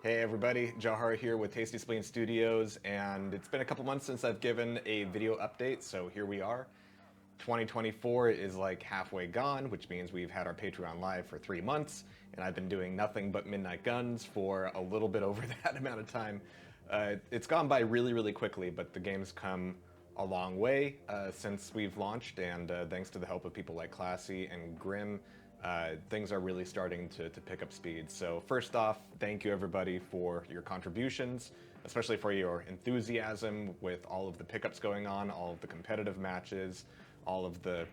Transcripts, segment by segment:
Hey everybody, Jahar here with Tasty Spleen Studios, and it's been a couple months since I've given a video update, so here we are. 2024 is like halfway gone, which means we've had our Patreon live for 3 months, and I've been doing nothing but Midnight Guns for a little bit over that amount of time. It's gone by really, really quickly, but the game's come a long way since we've launched, and thanks to the help of people like Classy and Grim, things are really starting to pick up speed. So first off, thank you everybody for your contributions, especially for your enthusiasm with all of the pickups going on, all of the competitive matches, all of the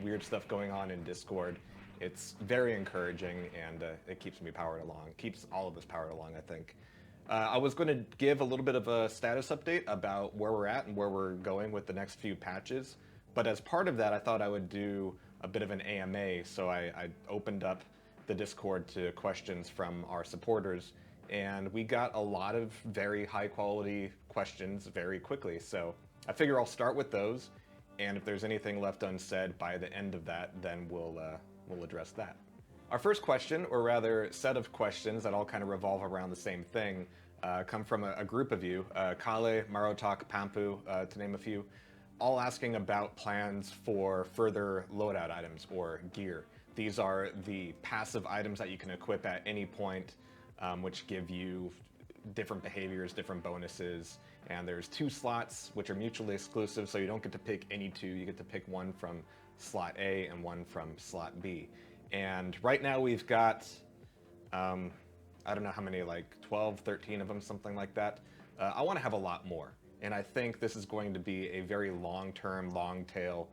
weird stuff going on in Discord. It's very encouraging, and it keeps me powered along, keeps all of us powered along, I think. I was going to give a little bit of a status update about where we're at and where we're going with the next few patches, but as part of that, I thought I would do a bit of an AMA, so I opened up the Discord to questions from our supporters, and we got a lot of very high quality questions very quickly. So I figure I'll start with those, and if there's anything left unsaid by the end of that, then we'll address that. Our first question, or rather set of questions that all kind of revolve around the same thing, come from a group of you, Kale, Marotak, Pampu, to name a few, all asking about plans for further loadout items or gear. These are the passive items that you can equip at any point, which give you different behaviors, different bonuses, and there's 2 slots which are mutually exclusive, so you don't get to pick any 2, you get to pick one from slot A and one from slot B. And right now we've got, I don't know how many, like 12, 13 of them, something like that. I want to have a lot more. And I think this is going to be a very long-term, long-tail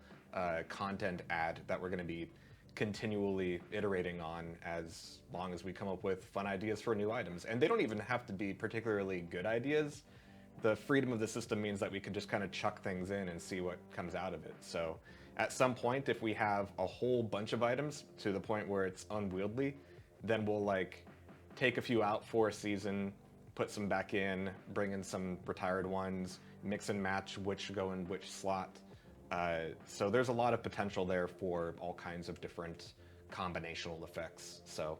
content ad that we're going to be continually iterating on as long as we come up with fun ideas for new items. And they don't even have to be particularly good ideas. The freedom of the system means that we can just kind of chuck things in and see what comes out of it. So at some point, if we have a whole bunch of items to the point where it's unwieldy, then we'll like take a few out for a season, put some back in, bring in some retired ones, mix and match which go in which slot. So there's a lot of potential there for all kinds of different combinational effects. So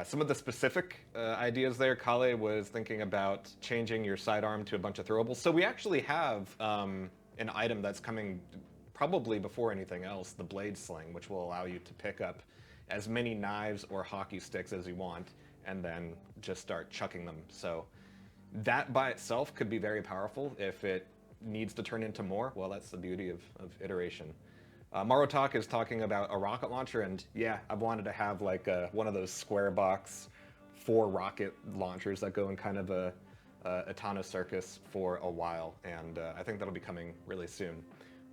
some of the specific ideas there, Kale was thinking about changing your sidearm to a bunch of throwables. So we actually have an item that's coming probably before anything else, the blade sling, which will allow you to pick up as many knives or hockey sticks as you want, and then just start chucking them. So that by itself could be very powerful. If it needs to turn into more, well, that's the beauty of iteration. Marotak is talking about a rocket launcher, and yeah, I've wanted to have like one of those square box 4 rocket launchers that go in kind of a Etana circus for a while, and I think that'll be coming really soon.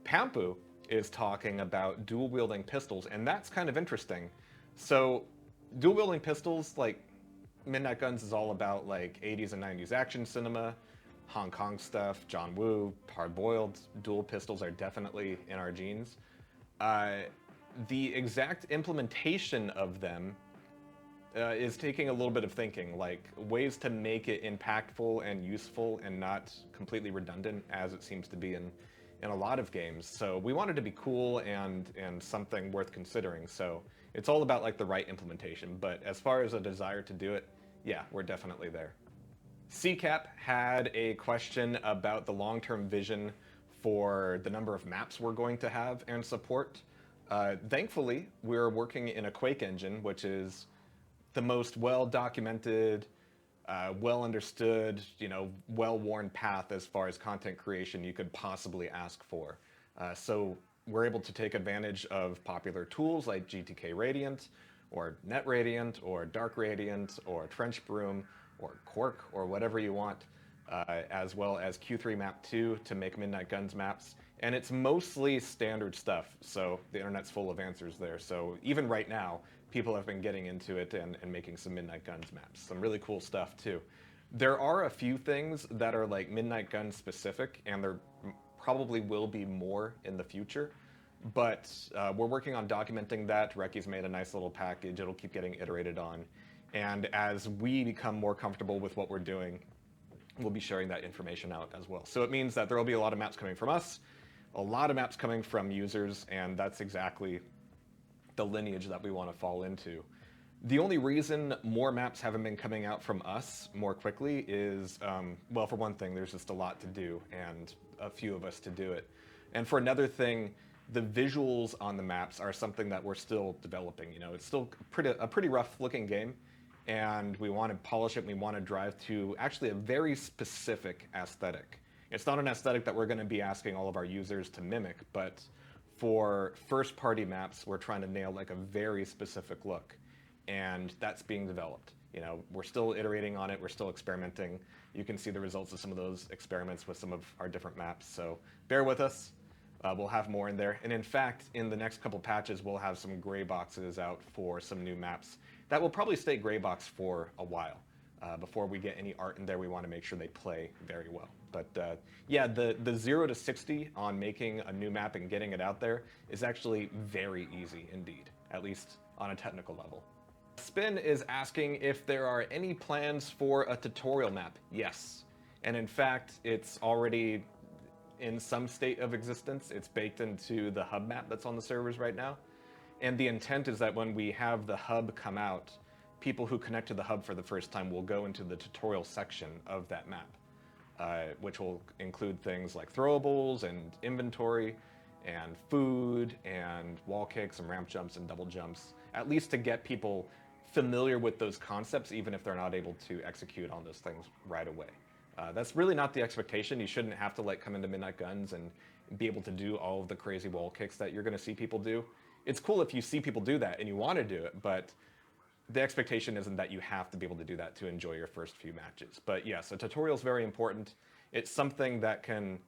Pampu is talking about dual wielding pistols, and that's kind of interesting. So dual wielding pistols, like, Midnight Guns is all about like 80s and 90s action cinema, Hong Kong stuff, John Woo, hard-boiled. Dual pistols are definitely in our genes. The exact implementation of them is taking a little bit of thinking, like ways to make it impactful and useful and not completely redundant, as it seems to be in a lot of games. So we wanted to be cool and something worth considering. So it's all about like the right implementation. But as far as a desire to do it, yeah, we're definitely there. CCAP had a question about the long-term vision for the number of maps we're going to have and support. Thankfully, we're working in a Quake engine, which is the most well-documented, well-understood, well-worn path as far as content creation you could possibly ask for. So we're able to take advantage of popular tools like GTK Radiant, or Net Radiant, or Dark Radiant, or Trench Broom, or Quark, or whatever you want, as well as Q3 Map 2 to make Midnight Guns maps. And it's mostly standard stuff, so the internet's full of answers there. So even right now, people have been getting into it and making some Midnight Guns maps. Some really cool stuff, too. There are a few things that are like Midnight Guns specific, and there probably will be more in the future. But we're working on documenting that. Reki's made a nice little package. It'll keep getting iterated on. And as we become more comfortable with what we're doing, we'll be sharing that information out as well. So it means that there will be a lot of maps coming from us, a lot of maps coming from users, and that's exactly the lineage that we want to fall into. The only reason more maps haven't been coming out from us more quickly is, well, for one thing, there's just a lot to do and a few of us to do it. And for another thing, the visuals on the maps are something that we're still developing. You know, it's still a pretty rough looking game, and we want to polish it, and we want to drive to actually a very specific aesthetic. It's not an aesthetic that we're going to be asking all of our users to mimic, but for first party maps, we're trying to nail like a very specific look, and that's being developed. You know, we're still iterating on it, we're still experimenting. You can see the results of some of those experiments with some of our different maps, so bear with us. We'll have more in there. And in fact, in the next couple patches, we'll have some gray boxes out for some new maps that will probably stay gray box for a while. Before we get any art in there, we want to make sure they play very well. But yeah, the 0 to 60 on making a new map and getting it out there is actually very easy indeed, at least on a technical level. Spin is asking if there are any plans for a tutorial map. Yes. And in fact, it's already in some state of existence. It's baked into the hub map that's on the servers right now. And the intent is that when we have the hub come out, people who connect to the hub for the first time will go into the tutorial section of that map, which will include things like throwables and inventory and food and wall kicks and ramp jumps and double jumps, at least to get people familiar with those concepts, even if they're not able to execute on those things right away. That's really not the expectation. You shouldn't have to like come into Midnight Guns and be able to do all of the crazy wall kicks that you're going to see people do. It's cool if you see people do that and you want to do it, but the expectation isn't that you have to be able to do that to enjoy your first few matches. But yes, a tutorial is very important. It's something that can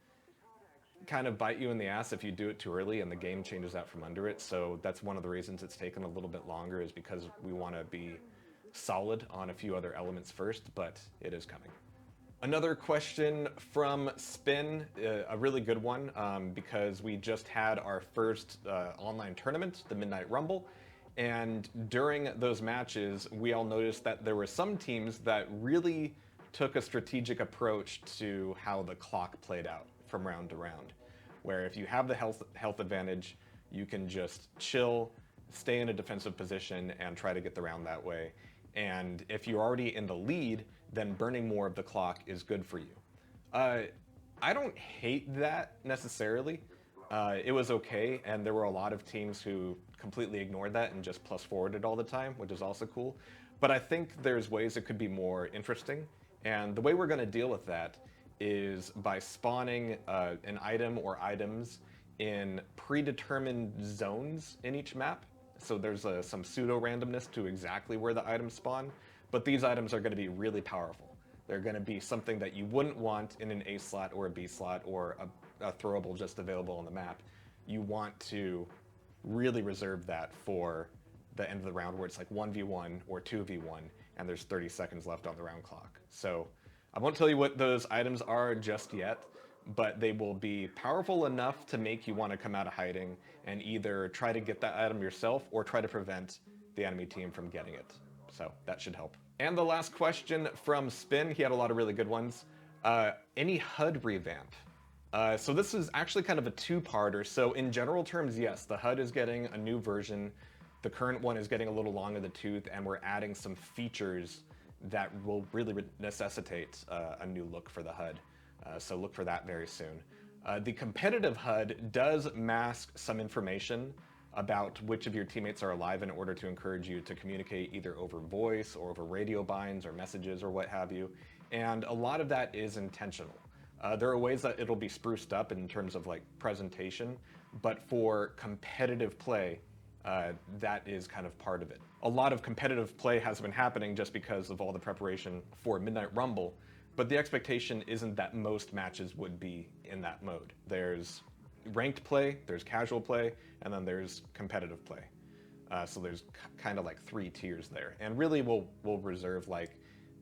kind of bite you in the ass if you do it too early and the game changes out from under it. So that's one of the reasons it's taken a little bit longer, is because we want to be solid on a few other elements first, but it is coming. Another question from Spin, a really good one, because we just had our first online tournament, the Midnight Rumble, and during those matches, we all noticed that there were some teams that really took a strategic approach to how the clock played out from round to round, where if you have the health advantage, you can just chill, stay in a defensive position, and try to get the round that way. And if you're already in the lead, then burning more of the clock is good for you. I don't hate that necessarily. It was okay, and there were a lot of teams who completely ignored that and just plus forwarded all the time, which is also cool. But I think there's ways it could be more interesting, and the way we're going to deal with that is by spawning an item or items in predetermined zones in each map. So there's some pseudo randomness to exactly where the items spawn, but these items are going to be really powerful. They're going to be something that you wouldn't want in an A slot or a B slot or a throwable just available on the map. You want to really reserve that for the end of the round where it's like 1v1 or 2v1 and there's 30 seconds left on the round clock. So I won't tell you what those items are just yet, but they will be powerful enough to make you want to come out of hiding and either try to get that item yourself or try to prevent the enemy team from getting it. So that should help. And the last question from Spin, he had a lot of really good ones. Any HUD revamp? So this is actually kind of a two-parter. So in general terms, yes, the HUD is getting a new version. The current one is getting a little long in the tooth, and we're adding some features that will really necessitate a new look for the HUD. So look for that very soon. The competitive HUD does mask some information about which of your teammates are alive in order to encourage you to communicate either over voice or over radio binds or messages or what have you. And a lot of that is intentional. There are ways that it'll be spruced up in terms of like presentation, but for competitive play, that is kind of part of it. A lot of competitive play has been happening just because of all the preparation for Midnight Rumble, but the expectation isn't that most matches would be in that mode. There's ranked play, there's casual play, and then there's competitive play. So there's kind of like 3 tiers there. And really we'll reserve like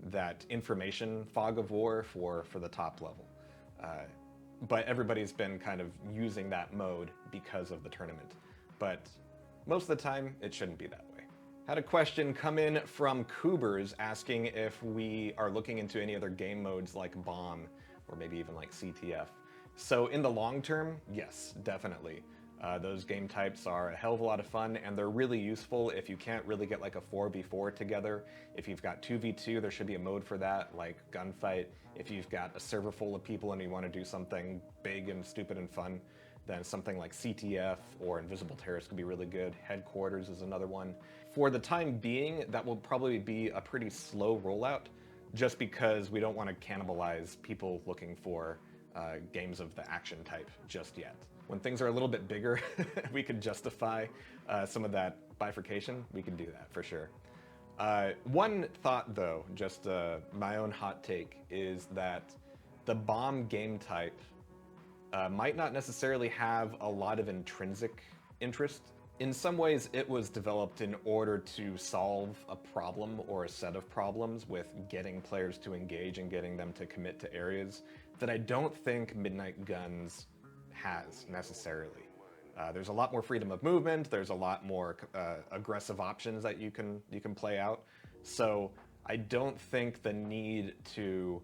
that information fog of war for the top level. But everybody's been kind of using that mode because of the tournament. But most of the time, it shouldn't be that way. Had a question come in from Coobers asking if we are looking into any other game modes like Bomb or maybe even like CTF. So in the long term, yes, definitely. Those game types are a hell of a lot of fun, and they're really useful if you can't really get like a 4v4 together. If you've got 2v2, there should be a mode for that, like gunfight. If you've got a server full of people and you want to do something big and stupid and fun, then something like CTF or Invisible Terrorist could be really good. Headquarters is another one. For the time being, that will probably be a pretty slow rollout, just because we don't want to cannibalize people looking for games of the action type just yet. When things are a little bit bigger, we could justify some of that bifurcation. We can do that for sure. One thought though, just my own hot take, is that the bomb game type might not necessarily have a lot of intrinsic interest. In some ways, it was developed in order to solve a problem or a set of problems with getting players to engage and getting them to commit to areas that I don't think Midnight Guns has necessarily. There's a lot more freedom of movement. There's a lot more aggressive options that you can play out. So I don't think the need to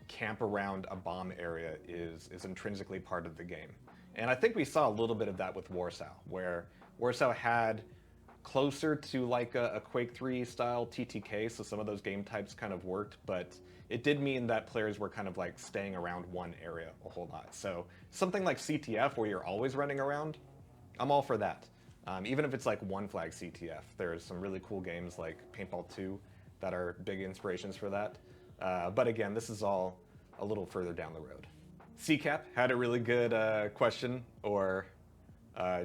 camp around a bomb area is intrinsically part of the game. And I think we saw a little bit of that with Warsaw, where Warsaw had closer to like a Quake 3 style TTK, so some of those game types kind of worked, but it did mean that players were kind of like staying around one area a whole lot. So something like CTF, where you're always running around, I'm all for that. Even if it's like one flag CTF, there's some really cool games like Paintball 2 that are big inspirations for that. But again, this is all a little further down the road. CCAP had a really good question, or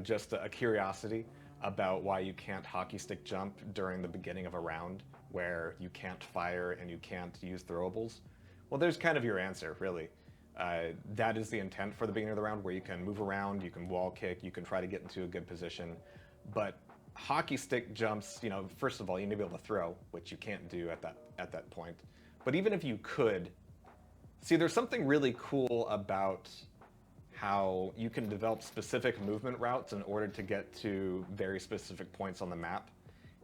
just a curiosity about why you can't hockey stick jump during the beginning of a round, where you can't fire and you can't use throwables. Well, there's kind of your answer, really. That is the intent for the beginning of the round, where you can move around, you can wall kick, you can try to get into a good position. But hockey stick jumps, you know, first of all, you need to be able to throw, which you can't do at that point. But even if you could, see, there's something really cool about how you can develop specific movement routes in order to get to very specific points on the map.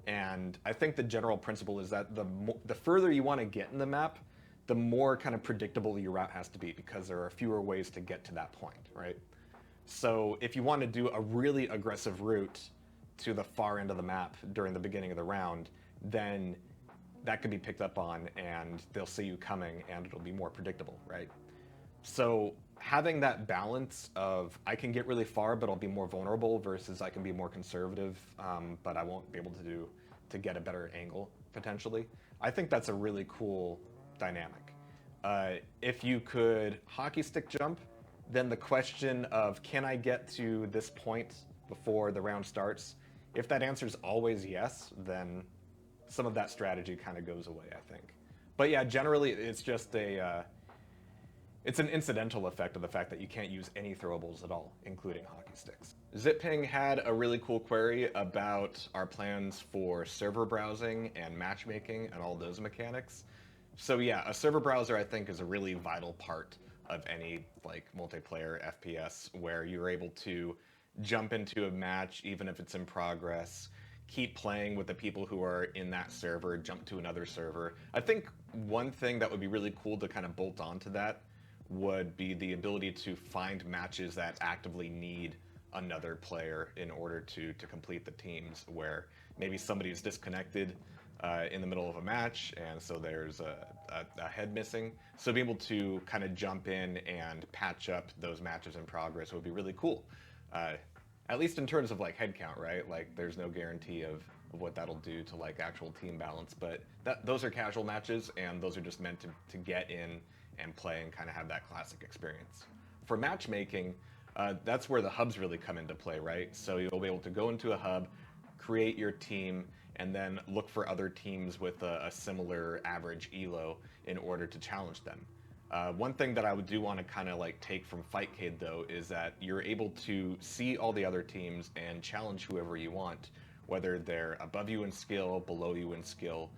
And I think the general principle is that the further you want to get in the map, the more kind of predictable your route has to be, because there are fewer ways to get to that point, right? So if you want to do a really aggressive route to the far end of the map during the beginning of the round, then that could be picked up on and they'll see you coming and it'll be more predictable, right? So having that balance of I can get really far but I'll be more vulnerable, versus I can be more conservative but I won't be able to get a better angle potentially, I think that's a really cool dynamic. If you could hockey stick jump, then the question of can I get to this point before the round starts, if that answer is always yes, then some of that strategy kind of goes away, I think. But yeah, generally it's just it's an incidental effect of the fact that you can't use any throwables at all, including hockey sticks. ZipPing had a really cool query about our plans for server browsing and matchmaking and all those mechanics. So yeah, a server browser I think is a really vital part of any like multiplayer FPS, where you're able to jump into a match even if it's in progress, keep playing with the people who are in that server, jump to another server. I think one thing that would be really cool to kind of bolt onto that would be the ability to find matches that actively need another player in order to complete the teams, where maybe somebody's disconnected in the middle of a match and so there's a head missing. So being able to kind of jump in and patch up those matches in progress would be really cool. At least in terms of like head count, right? Like there's no guarantee of what that'll do to like actual team balance, but those are casual matches and those are just meant to get in and play and kind of have that classic experience. For matchmaking, that's where the hubs really come into play, right? So you'll be able to go into a hub, create your team, and then look for other teams with a similar average elo in order to challenge them. One thing that I do want to kind of like take from Fightcade though is that you're able to see all the other teams and challenge whoever you want, whether they're above you in skill, below you in skill,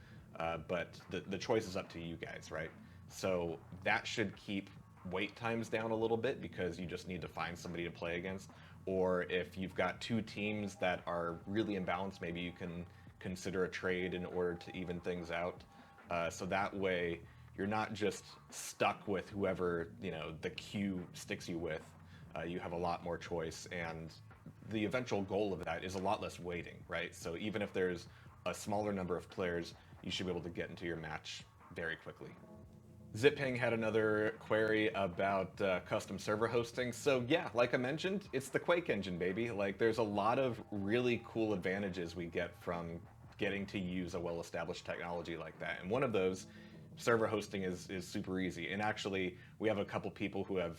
but the choice is up to you guys, right? So that should keep wait times down a little bit, because you just need to find somebody to play against. Or if you've got two teams that are really imbalanced, maybe you can consider a trade in order to even things out. So that way you're not just stuck with whoever, you know, the queue sticks you with. You have a lot more choice, and the eventual goal of that is a lot less waiting, right? So even if there's a smaller number of players, you should be able to get into your match very quickly. Zipping had another query about custom server hosting. So yeah, like I mentioned, it's the Quake engine, baby. Like there's a lot of really cool advantages we get from getting to use a well-established technology like that. And one of those, server hosting is super easy. And actually, we have a couple people who have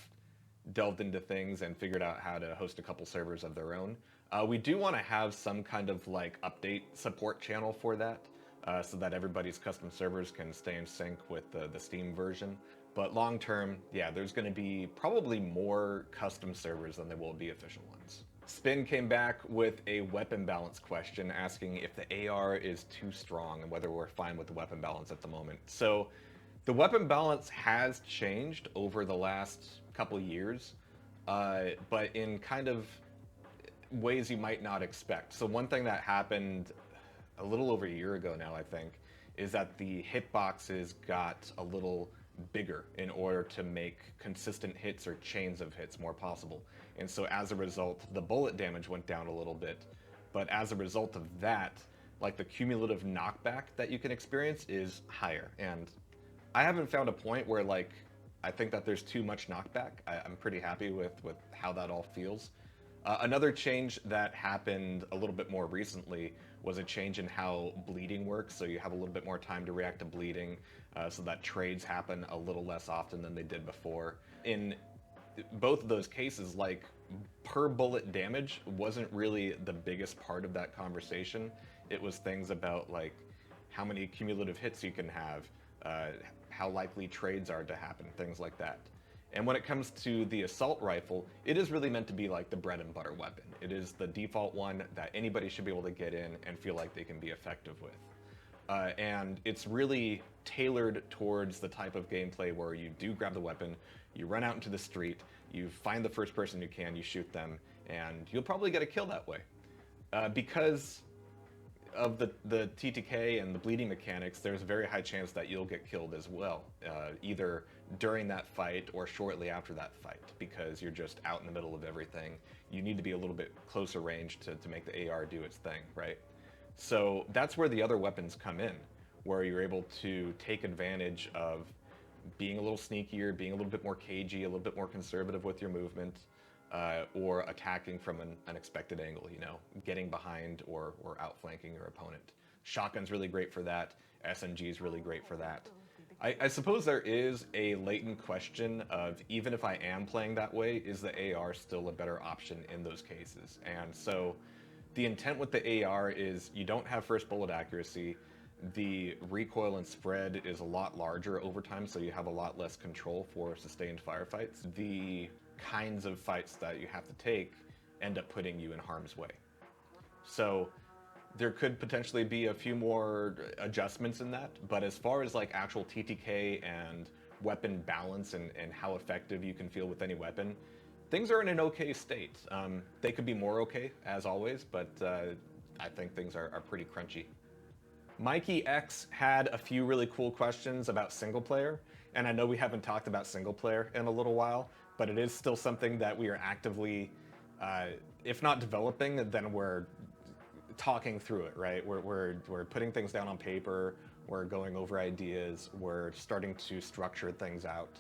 delved into things and figured out how to host a couple servers of their own. We do want to have some kind of like update support channel for that, so that everybody's custom servers can stay in sync with the Steam version. But long term, yeah, there's going to be probably more custom servers than there will be official ones. Spin came back with a weapon balance question asking if the AR is too strong and whether we're fine with the weapon balance at the moment. So the weapon balance has changed over the last couple years, but in kind of ways you might not expect. So one thing that happened a little over a year ago now, I think, is that the hitboxes got a little bigger in order to make consistent hits or chains of hits more possible. And so as a result, the bullet damage went down a little bit. But as a result of that, like the cumulative knockback that you can experience is higher. And I haven't found a point where like I think that there's too much knockback. I'm pretty happy with how that all feels. Another change that happened a little bit more recently was a change in how bleeding works. So you have a little bit more time to react to bleeding, so that trades happen a little less often than they did before. In both of those cases, like per bullet damage wasn't really the biggest part of that conversation. It was things about like how many cumulative hits you can have, how likely trades are to happen, things like that. And when it comes to the assault rifle, it is really meant to be like the bread and butter weapon. It is the default one that anybody should be able to get in and feel like they can be effective with. And it's really tailored towards the type of gameplay where you do grab the weapon, you run out into the street, you find the first person you can, you shoot them, and you'll probably get a kill that way. Because of the TTK and the bleeding mechanics, there's a very high chance that you'll get killed as well, either during that fight or shortly after that fight, because you're just out in the middle of everything. You need to be a little bit closer range to make the AR do its thing, right? So that's where the other weapons come in, where you're able to take advantage of being a little sneakier, being a little bit more cagey, a little bit more conservative with your movement, or attacking from an unexpected angle, you know, getting behind or outflanking your opponent. Shotgun's really great for that. SMG's really great for that. I suppose there is a latent question of, even if I am playing that way, is the AR still a better option in those cases? And so the intent with the AR is you don't have first bullet accuracy, the recoil and spread is a lot larger over time, so you have a lot less control for sustained firefights. The kinds of fights that you have to take end up putting you in harm's way. So there could potentially be a few more adjustments in that, but as far as like actual TTK and weapon balance and how effective you can feel with any weapon, things are in an okay state. They could be more okay, as always, but I think things are pretty crunchy. Mikey X had a few really cool questions about single player, and I know we haven't talked about single player in a little while, but it is still something that we are actively, if not developing, then we're talking through it, right? We're putting things down on paper, we're going over ideas, we're starting to structure things out.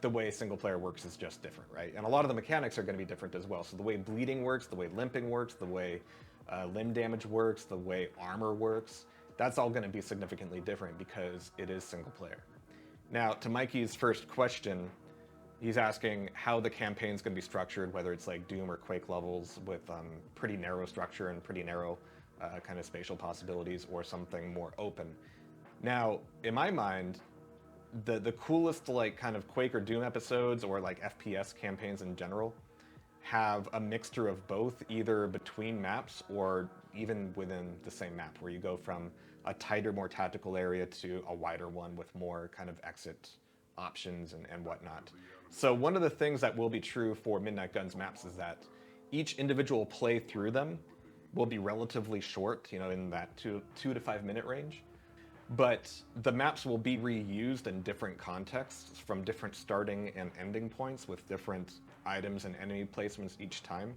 The way single player works is just different, right? And a lot of the mechanics are going to be different as well. So the way bleeding works, the way limping works, the way limb damage works, the way armor works, that's all going to be significantly different because it is single player. Now, to Mikey's first question, he's asking how the campaign's going to be structured, whether it's like Doom or Quake levels with pretty narrow structure and pretty narrow kind of spatial possibilities, or something more open. Now, in my mind, the coolest like kind of Quake or Doom episodes, or like FPS campaigns in general, have a mixture of both, either between maps or even within the same map, where you go from a tighter, more tactical area to a wider one with more kind of exit options and whatnot. So one of the things that will be true for Midnight Guns maps is that each individual play through them will be relatively short, you know, in that 2 to 5 minute range. But the maps will be reused in different contexts from different starting and ending points with different items and enemy placements each time.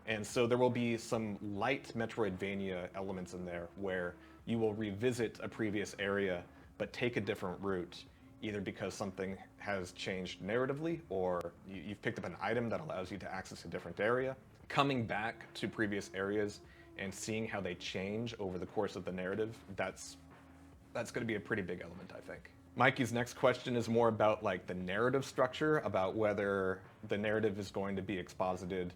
And so there will be some light Metroidvania elements in there where you will revisit a previous area but take a different route, either because something has changed narratively or you've picked up an item that allows you to access a different area. Coming back to previous areas and seeing how they change over the course of the narrative, that's going to be a pretty big element, I think. Mikey's next question is more about like the narrative structure, about whether the narrative is going to be exposited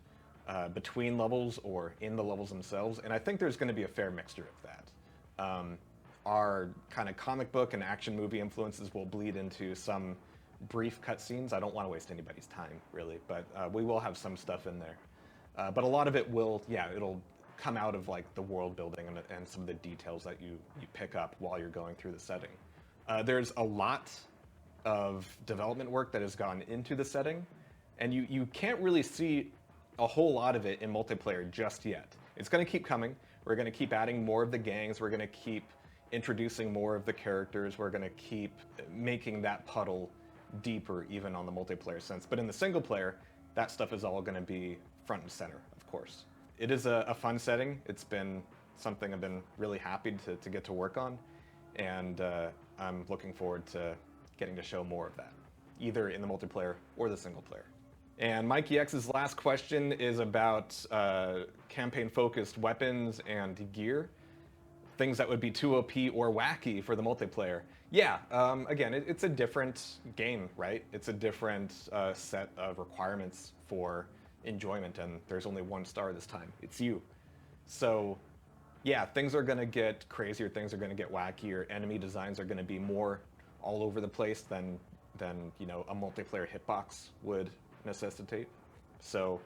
between levels or in the levels themselves, and I think there's going to be a fair mixture of that. Our kind of comic book and action movie influences will bleed into some brief cutscenes. I don't want to waste anybody's time, really, but we will have some stuff in there. But a lot of it will, it'll come out of like the world building and some of the details that you pick up while you're going through the setting. There's a lot of development work that has gone into the setting, and you can't really see a whole lot of it in multiplayer just yet. It's going to keep coming. We're going to keep adding more of the gangs. We're going to keep introducing more of the characters. We're going to keep making that puddle deeper even on the multiplayer sense. But in the single player, that stuff is all going to be front and center, of course. It is a fun setting. It's been something I've been really happy to get to work on, and I'm looking forward to getting to show more of that, either in the multiplayer or the single player. And Mikey X's last question is about campaign-focused weapons and gear, things that would be too OP or wacky for the multiplayer. Yeah, again, it's a different game, right? It's a different set of requirements for enjoyment, and there's only one star this time. It's you. So, yeah, things are going to get crazier, things are going to get wackier, enemy designs are going to be more all over the place than a multiplayer hitbox would necessitate. So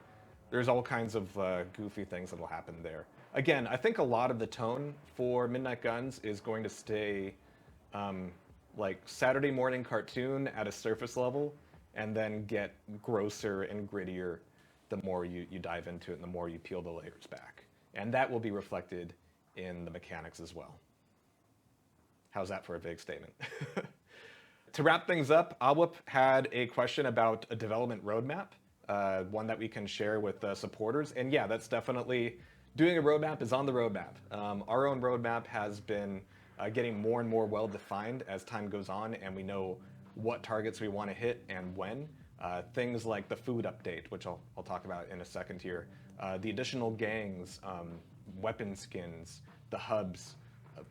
there's all kinds of goofy things that will happen there. Again, I think a lot of the tone for Midnight Guns is going to stay like Saturday morning cartoon at a surface level, and then get grosser and grittier the more you dive into it and the more you peel the layers back. And that will be reflected in the mechanics as well. How's that for a vague statement? To wrap things up, Awup had a question about a development roadmap, one that we can share with supporters. And yeah, that's definitely, doing a roadmap is on the roadmap. Our own roadmap has been getting more and more well-defined as time goes on, and we know what targets we want to hit and when. Things like the food update, which I'll talk about in a second here, the additional gangs, weapon skins, the hubs,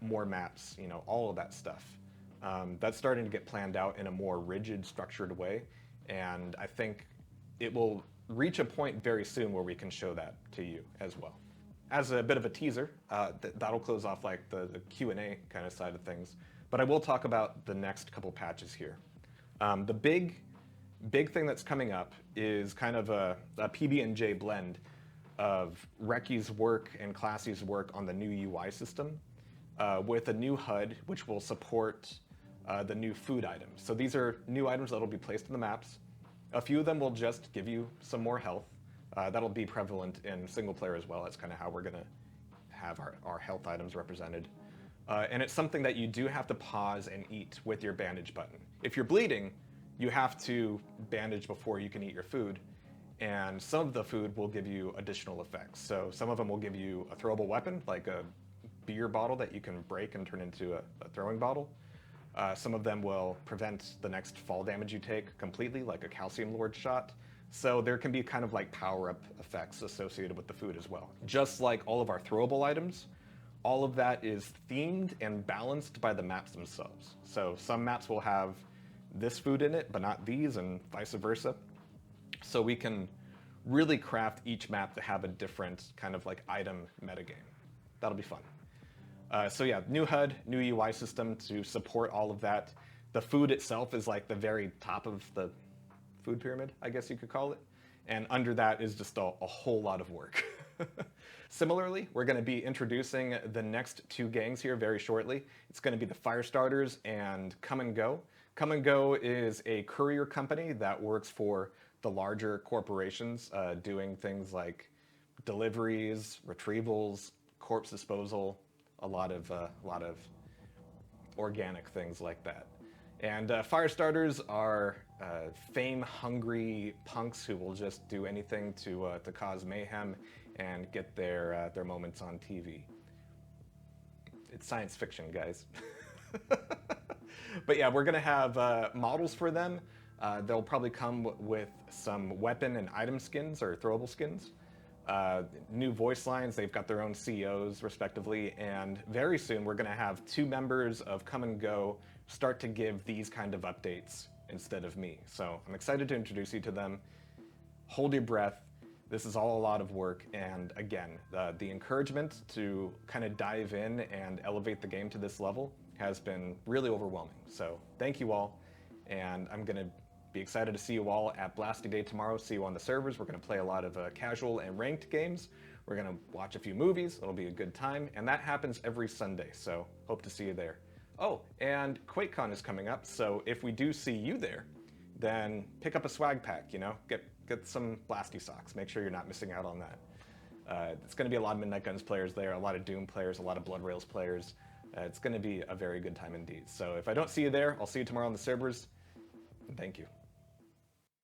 more maps, all of that stuff. That's starting to get planned out in a more rigid, structured way, and I think it will reach a point very soon where we can show that to you as well. As a bit of a teaser, that'll close off like the Q&A kind of side of things, but I will talk about the next couple patches here. The big thing that's coming up is kind of a PB&J blend of Reki's work and Classy's work on the new UI system, with a new HUD which will support the new food items. So these are new items that will be placed in the maps. A few of them will just give you some more health. That'll be prevalent in single player as well. That's kind of how we're going to have our health items represented. And it's something that you do have to pause and eat with your bandage button. If you're bleeding, you have to bandage before you can eat your food. And some of the food will give you additional effects. So some of them will give you a throwable weapon, like a beer bottle that you can break and turn into a throwing bottle. Some of them will prevent the next fall damage you take completely, like a Calcium Lord shot. So there can be kind of like power-up effects associated with the food as well. Just like all of our throwable items, all of that is themed and balanced by the maps themselves. So some maps will have this food in it, but not these, and vice versa. So we can really craft each map to have a different kind of like item metagame. That'll be fun. So yeah, new HUD, new UI system to support all of that. The food itself is like the very top of the food pyramid, I guess you could call it. And under that is just a whole lot of work. Similarly, we're going to be introducing the next two gangs here very shortly. It's going to be the Firestarters and Come and Go. Come and Go is a courier company that works for the larger corporations, doing things like deliveries, retrievals, corpse disposal, a lot of organic things like that. And Firestarters are fame-hungry punks who will just do anything to cause mayhem and get their moments on TV. It's science fiction, guys. But yeah, we're gonna have models for them. They'll probably come with some weapon and item skins or throwable skins. New voice lines, they've got their own CEOs respectively, and very soon we're gonna have 2 members of Come and Go start to give these kind of updates instead of me. So I'm excited to introduce you to them. Hold your breath. This is all a lot of work, and again, the encouragement to kind of dive in and elevate the game to this level has been really overwhelming. So thank you all, and I'm gonna be excited to see you all at Blasty Day tomorrow. See you on the servers. We're gonna play a lot of casual and ranked games. We're gonna watch a few movies. It'll be a good time, and that happens every Sunday, so hope to see you there. Oh, and QuakeCon is coming up, so if we do see you there, then pick up a swag pack, you know? Get some Blasty socks. Make sure you're not missing out on that. It's going to be a lot of Midnight Guns players there, a lot of Doom players, a lot of Blood Rails players. It's going to be a very good time indeed. So if I don't see you there, I'll see you tomorrow on the servers. And thank you.